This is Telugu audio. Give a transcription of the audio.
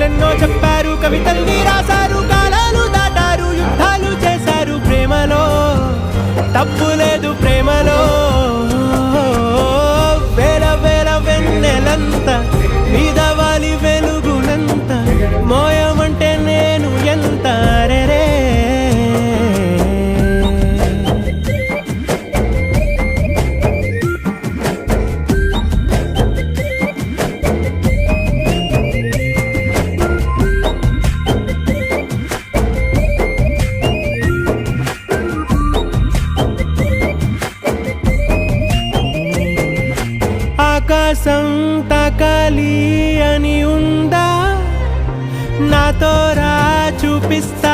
కథలెన్నో చెప్పారు, కవితల్ని రాశారు, కాలాలు దాటారు, యుద్ధాలు చేశారు. ప్రేమలో తప్పు లేదు, ప్రేమలో వేల వేల వెన్నెలంత మీదవాలి వెలుగునంత మోయమంటే నేను ఎంత రే. ఆకాశం తాకాలి అని ఉందా, నాతో రా చూపిస్తా